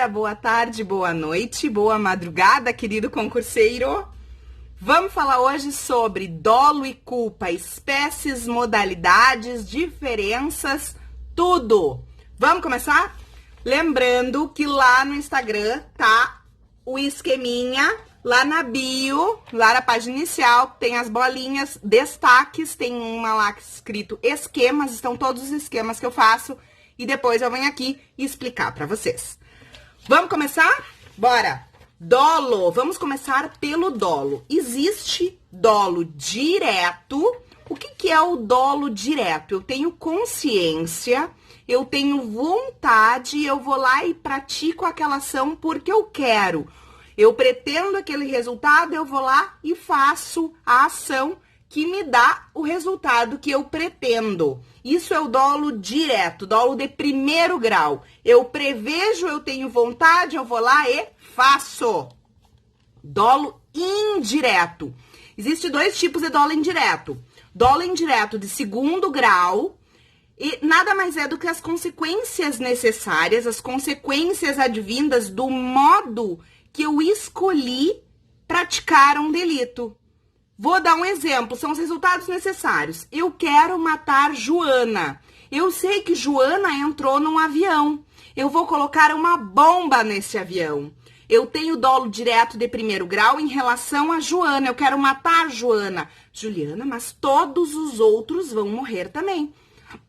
dia, boa tarde, boa noite, boa madrugada, querido concurseiro. Vamos falar hoje sobre dolo e culpa, espécies, modalidades, diferenças, tudo. Vamos começar? Lembrando que lá no Instagram tá o esqueminha, lá na bio, lá na página inicial, tem as bolinhas, destaques, tem uma lá escrito esquemas, estão todos os esquemas que eu faço e depois eu venho aqui explicar pra vocês. Vamos começar? Bora! Dolo, vamos começar pelo dolo. Existe dolo direto. O que é o dolo direto? Eu tenho consciência, eu tenho vontade, eu vou lá e pratico aquela ação porque eu quero. Eu pretendo aquele resultado, eu vou lá e faço a ação que me dá o resultado que eu pretendo. Isso é o dolo direto, dolo de primeiro grau. Eu prevejo, eu tenho vontade, eu vou lá e faço. Dolo indireto. Existem dois tipos de dolo indireto. Dolo indireto de segundo grau, e nada mais é do que as consequências necessárias, as consequências advindas do modo que eu escolhi praticar um delito. Vou dar um exemplo, são os resultados necessários. Eu quero matar Joana. Eu sei que Joana entrou num avião. Eu vou colocar uma bomba nesse avião. Eu tenho dolo direto de primeiro grau em relação a Joana. Eu quero matar Joana. Juliana, mas todos os outros vão morrer também.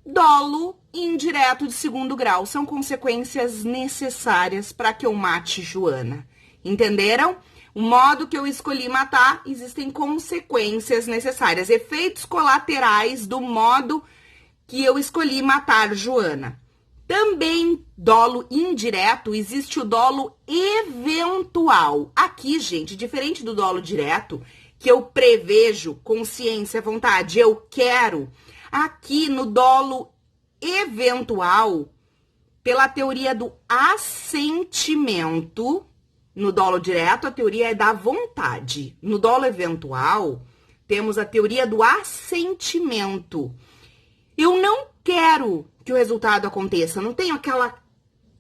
Dolo indireto de segundo grau. São consequências necessárias para que eu mate Joana. Entenderam? O modo que eu escolhi matar, existem consequências necessárias, efeitos colaterais do modo que eu escolhi matar Joana. Também, dolo indireto, existe o dolo eventual. Aqui, gente, diferente do dolo direto, que eu prevejo, consciência, vontade, eu quero. Aqui, no dolo eventual, pela teoria do assentimento, no dolo direto, a teoria é da vontade. No dolo eventual, temos a teoria do assentimento. Eu não quero que o resultado aconteça, não tenho aquela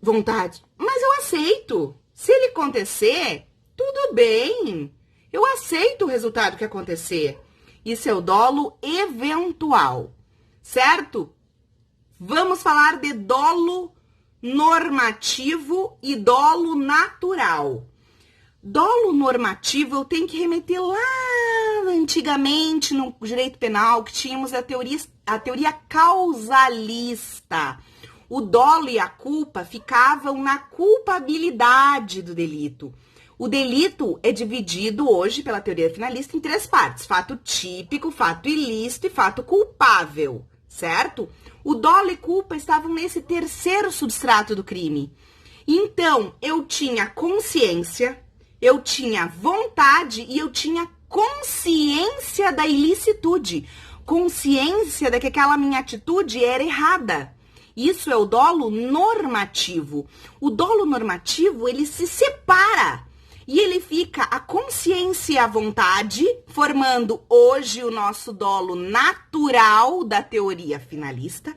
vontade, mas eu aceito. Se ele acontecer, tudo bem. Eu aceito o resultado que acontecer. Isso é o dolo eventual, certo? Vamos falar de dolo normativo e dolo natural. Dolo normativo eu tenho que remeter lá antigamente no direito penal que tínhamos a teoria causalista. O dolo e a culpa ficavam na culpabilidade do delito. O delito é dividido hoje pela teoria finalista em três partes: fato típico, fato ilícito e fato culpável, certo? O dolo e culpa estavam nesse terceiro substrato do crime. Então, eu tinha consciência, eu tinha vontade e eu tinha consciência da ilicitude. Consciência de que aquela minha atitude era errada. Isso é o dolo normativo. O dolo normativo, ele se separa. E ele fica a consciência e a vontade, formando hoje o nosso dolo natural da teoria finalista.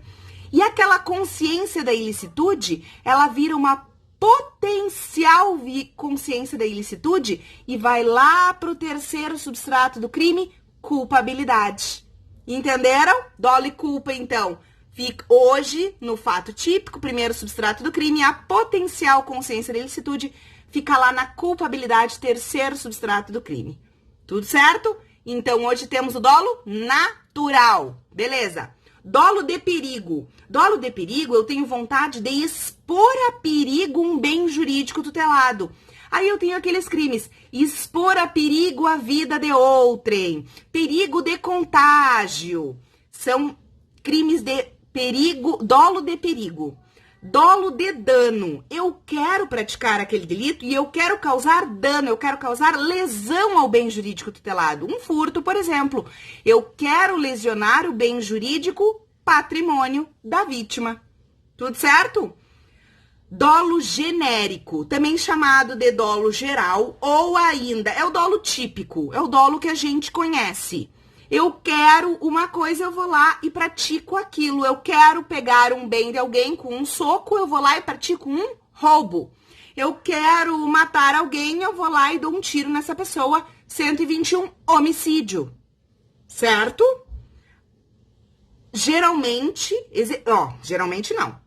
E aquela consciência da ilicitude, ela vira uma potencial consciência da ilicitude e vai lá para o terceiro substrato do crime, culpabilidade. Entenderam? Dolo e culpa, então. Fica hoje, no fato típico, primeiro substrato do crime, a potencial consciência da ilicitude fica lá na culpabilidade, terceiro substrato do crime. Tudo certo? Então, hoje temos o dolo natural. Beleza? Dolo de perigo. Dolo de perigo, eu tenho vontade de expor a perigo um bem jurídico tutelado. Aí eu tenho aqueles crimes: expor a perigo a vida de outrem, perigo de contágio. São crimes de perigo, dolo de perigo. Dolo de dano. Eu quero praticar aquele delito e eu quero causar dano, eu quero causar lesão ao bem jurídico tutelado. Um furto, por exemplo. Eu quero lesionar o bem jurídico patrimônio da vítima. Tudo certo? Dolo genérico, também chamado de dolo geral, ou ainda é o dolo típico, é o dolo que a gente conhece. Eu quero uma coisa, eu vou lá e pratico aquilo. Eu quero pegar um bem de alguém com um soco, eu vou lá e pratico um roubo. eu quero matar alguém, eu vou lá e dou um tiro nessa pessoa. 121, homicídio. Certo? Geralmente não.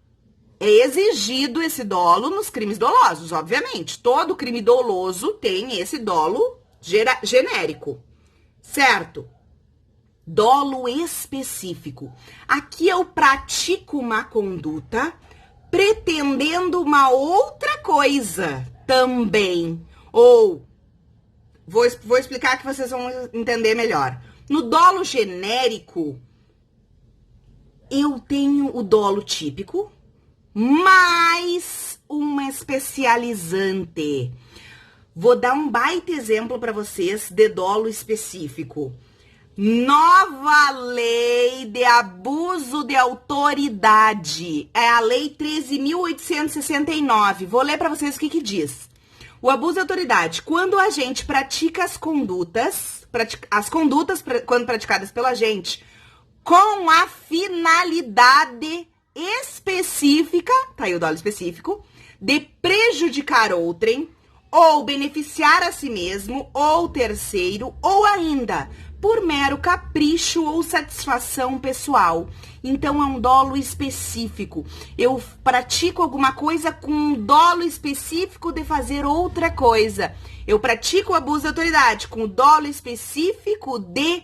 É exigido esse dolo nos crimes dolosos, obviamente. Todo crime doloso tem esse dolo genérico. Certo? Dolo específico. Aqui eu pratico uma conduta pretendendo uma outra coisa também. Ou, vou explicar que vocês vão entender melhor. No dolo genérico, eu tenho o dolo típico, mais uma especializante. Vou dar um baita exemplo para vocês de dolo específico. Nova lei de abuso de autoridade. É a lei 13.869. Vou ler para vocês o que diz. O abuso de autoridade, quando a gente pratica as condutas quando praticadas pela gente, com a finalidade específica, tá aí o dolo específico, de prejudicar outrem, ou beneficiar a si mesmo, ou terceiro, ou ainda por mero capricho ou satisfação pessoal. Então, é um dolo específico. Eu pratico alguma coisa com um dolo específico de fazer outra coisa. Eu pratico o abuso de autoridade com o dolo específico de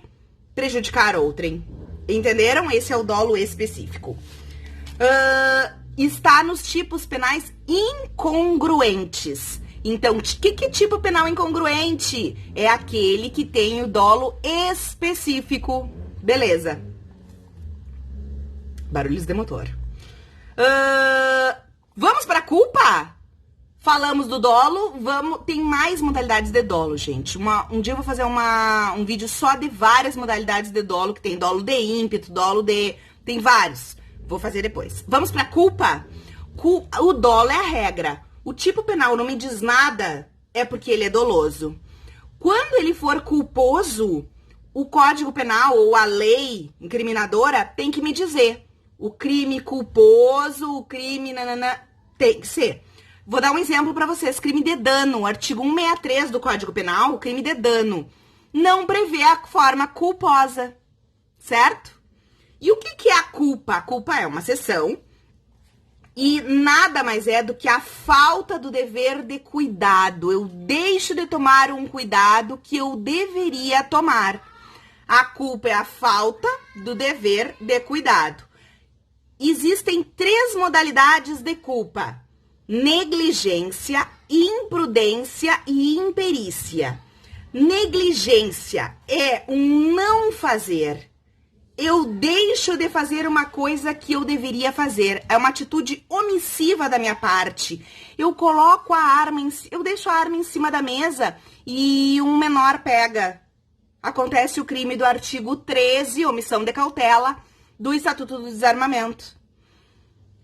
prejudicar outrem. Entenderam? Esse é o dolo específico. Está nos tipos penais incongruentes. Então, que tipo penal incongruente? É aquele que tem o dolo específico. Beleza. Barulhos de motor. Vamos para culpa? Falamos do dolo, tem mais modalidades de dolo, gente. Um dia eu vou fazer um vídeo só de várias modalidades de dolo, que tem dolo de ímpeto, tem vários. Vou fazer depois. Vamos para culpa? O dolo é a regra. O tipo penal não me diz nada, é porque ele é doloso. Quando ele for culposo, o Código Penal ou a lei incriminadora tem que me dizer. O crime culposo, o crime tem que ser. Vou dar um exemplo para vocês. Crime de dano, artigo 163 do Código Penal, o crime de dano, não prevê a forma culposa, certo? E o que é a culpa? A culpa é uma seção e nada mais é do que a falta do dever de cuidado. Eu deixo de tomar um cuidado que eu deveria tomar. A culpa é a falta do dever de cuidado. Existem 3 modalidades de culpa: negligência, imprudência e imperícia. Negligência é um não fazer. Eu deixo de fazer uma coisa que eu deveria fazer. É uma atitude omissiva da minha parte. Eu coloco eu deixo a arma em cima da mesa e um menor pega. Acontece o crime do artigo 13, omissão de cautela, do Estatuto do Desarmamento.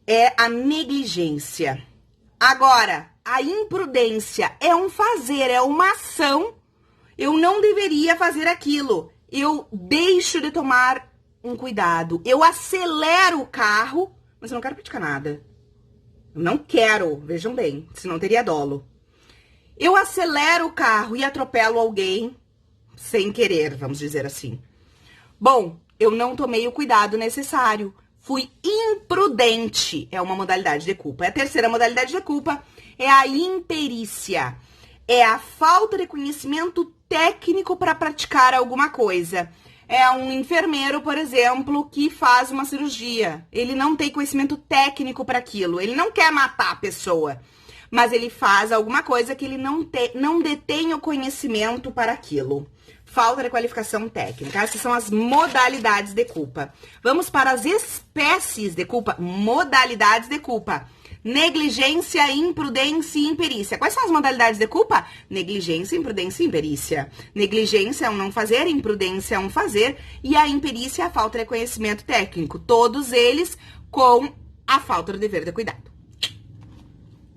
É a negligência. Agora, a imprudência é um fazer, é uma ação. Eu não deveria fazer aquilo. Eu deixo de tomar um cuidado. Eu acelero o carro, mas eu não quero praticar nada. Eu não quero, vejam bem, senão teria dolo. Eu acelero o carro e atropelo alguém sem querer, vamos dizer assim. Bom, eu não tomei o cuidado necessário. Fui imprudente. É uma modalidade de culpa. A terceira modalidade de culpa é a imperícia. É a falta de conhecimento técnico para praticar alguma coisa. É um enfermeiro, por exemplo, que faz uma cirurgia. Ele não tem conhecimento técnico para aquilo. Ele não quer matar a pessoa, mas ele faz alguma coisa que ele não detém o conhecimento para aquilo. Falta de qualificação técnica. Essas são as modalidades de culpa. Vamos para as espécies de culpa. Modalidades de culpa. Negligência, imprudência e imperícia. Quais são as modalidades de culpa? Negligência, imprudência e imperícia. Negligência é um não fazer, imprudência é um fazer e a imperícia é a falta de conhecimento técnico. Todos eles com a falta do dever de cuidado.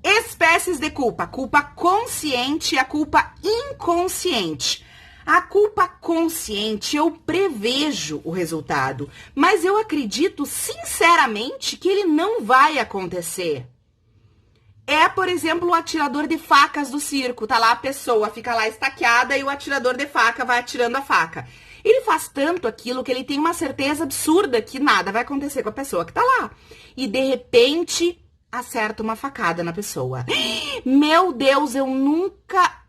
Espécies de culpa. Culpa consciente e a culpa inconsciente. A culpa consciente, eu prevejo o resultado, mas eu acredito sinceramente que ele não vai acontecer. É, por exemplo, o atirador de facas do circo. Tá lá a pessoa, fica lá estaqueada e o atirador de faca vai atirando a faca. Ele faz tanto aquilo que ele tem uma certeza absurda que nada vai acontecer com a pessoa que tá lá. E, de repente, acerta uma facada na pessoa. Meu Deus, eu nunca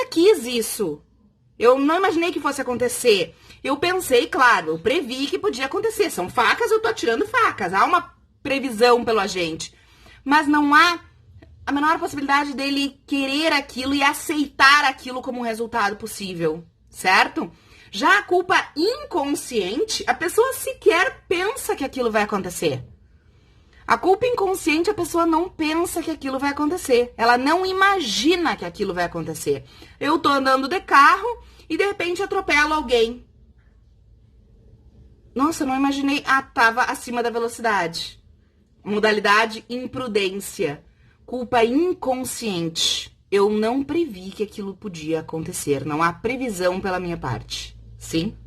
quis isso. Eu não imaginei que fosse acontecer. Eu pensei, claro, eu previ que podia acontecer. São facas, eu tô atirando facas. Há uma previsão pelo agente. Mas não há a menor possibilidade dele querer aquilo e aceitar aquilo como um resultado possível, certo? Já a culpa inconsciente, a pessoa sequer pensa que aquilo vai acontecer. A culpa inconsciente, a pessoa não pensa que aquilo vai acontecer. Ela não imagina que aquilo vai acontecer. Eu tô andando de carro e de repente atropelo alguém. Nossa, não imaginei. Ah, tava acima da velocidade. Modalidade imprudência. Culpa inconsciente. Eu não previ que aquilo podia acontecer. Não há previsão pela minha parte. Sim?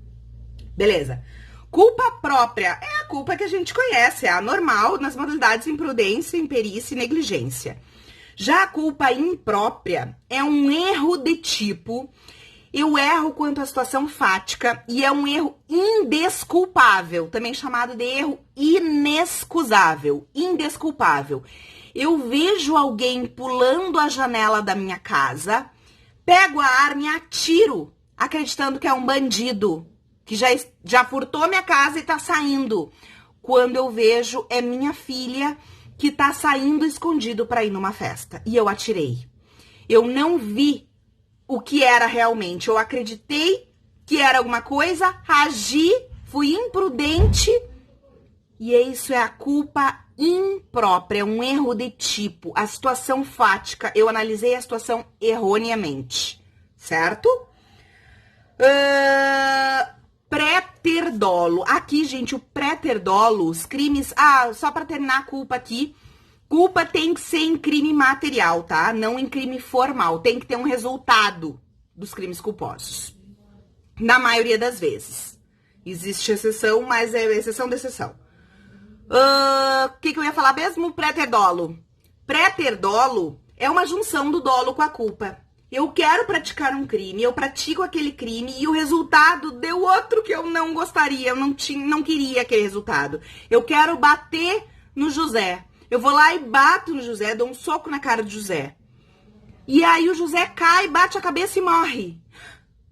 Beleza. Culpa própria é a culpa que a gente conhece, é a normal nas modalidades imprudência, imperícia e negligência. Já a culpa imprópria é um erro de tipo, eu erro quanto à situação fática e é um erro indesculpável, também chamado de erro inexcusável, indesculpável. Eu vejo alguém pulando a janela da minha casa, pego a arma e atiro, acreditando que é um bandido, que já furtou minha casa e tá saindo. Quando eu vejo, é minha filha que tá saindo escondido para ir numa festa. E eu atirei. Eu não vi o que era realmente. Eu acreditei que era alguma coisa, agi, fui imprudente. E isso é a culpa imprópria, é um erro de tipo. A situação fática, eu analisei a situação erroneamente. Certo? Pré-ter dolo. Aqui, gente, o pré-ter dolo, os crimes... Ah, só pra terminar a culpa aqui. Culpa tem que ser em crime material, tá? Não em crime formal. Tem que ter um resultado dos crimes culposos. Na maioria das vezes. Existe exceção, mas é exceção da exceção. O que eu ia falar mesmo? Pré-ter dolo. Pré-ter dolo é uma junção do dolo com a culpa. Eu quero praticar um crime, eu pratico aquele crime e o resultado deu outro que eu não gostaria, eu não queria aquele resultado. Eu quero bater no José. Eu vou lá e bato no José, dou um soco na cara do José. E aí o José cai, bate a cabeça e morre.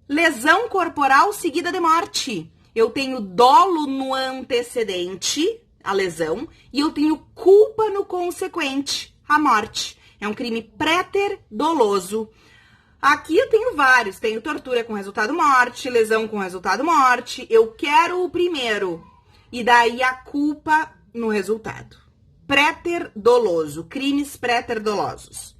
Lesão corporal seguida de morte. Eu tenho dolo no antecedente, a lesão, e eu tenho culpa no consequente, a morte. É um crime pré-ter doloso. Aqui eu tenho vários, tenho tortura com resultado morte, lesão com resultado morte, eu quero o primeiro, e daí a culpa no resultado. Pré-ter doloso, crimes pré-ter dolosos.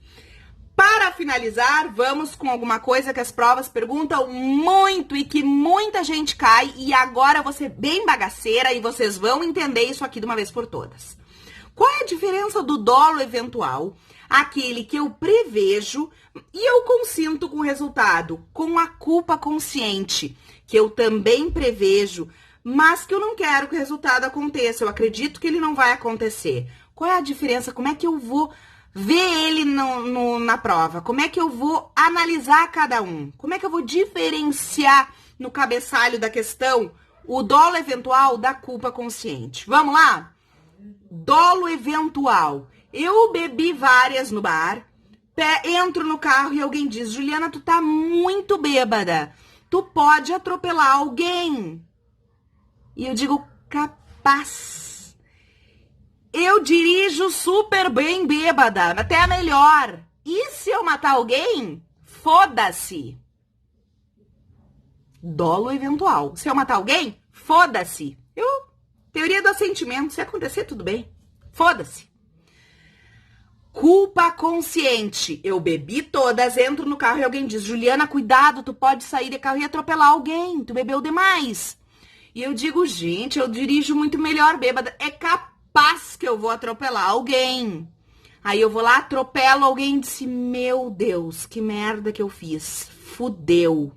Para finalizar, vamos com alguma coisa que as provas perguntam muito e que muita gente cai, e agora eu vou ser bem bagaceira e vocês vão entender isso aqui de uma vez por todas. Qual é a diferença do dolo eventual, aquele que eu prevejo e eu consinto com o resultado, com a culpa consciente, que eu também prevejo, mas que eu não quero que o resultado aconteça, eu acredito que ele não vai acontecer. Qual é a diferença? Como é que eu vou ver ele na prova? Como é que eu vou analisar cada um? Como é que eu vou diferenciar no cabeçalho da questão o dolo eventual da culpa consciente? Vamos lá? Dolo eventual. Eu bebi várias no bar, entro no carro e alguém diz: Juliana, tu tá muito bêbada, tu pode atropelar alguém. E eu digo: capaz. Eu dirijo super bem bêbada, até melhor. E se eu matar alguém? Foda-se. Dolo eventual. Se eu matar alguém? Foda-se. Teoria do assentimento, se acontecer, tudo bem. Foda-se. Culpa consciente. Eu bebi todas, entro no carro e alguém diz: Juliana, cuidado, tu pode sair de carro e atropelar alguém. Tu bebeu demais. E eu digo: gente, eu dirijo muito melhor bêbada. É capaz que eu vou atropelar alguém. Aí eu vou lá, atropelo alguém e disse: meu Deus, que merda que eu fiz. Fudeu.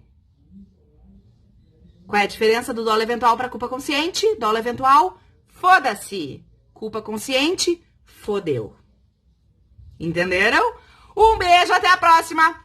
Qual é a diferença do dolo eventual para culpa consciente? Dolo eventual, foda-se. Culpa consciente, fodeu. Entenderam? Um beijo, até a próxima!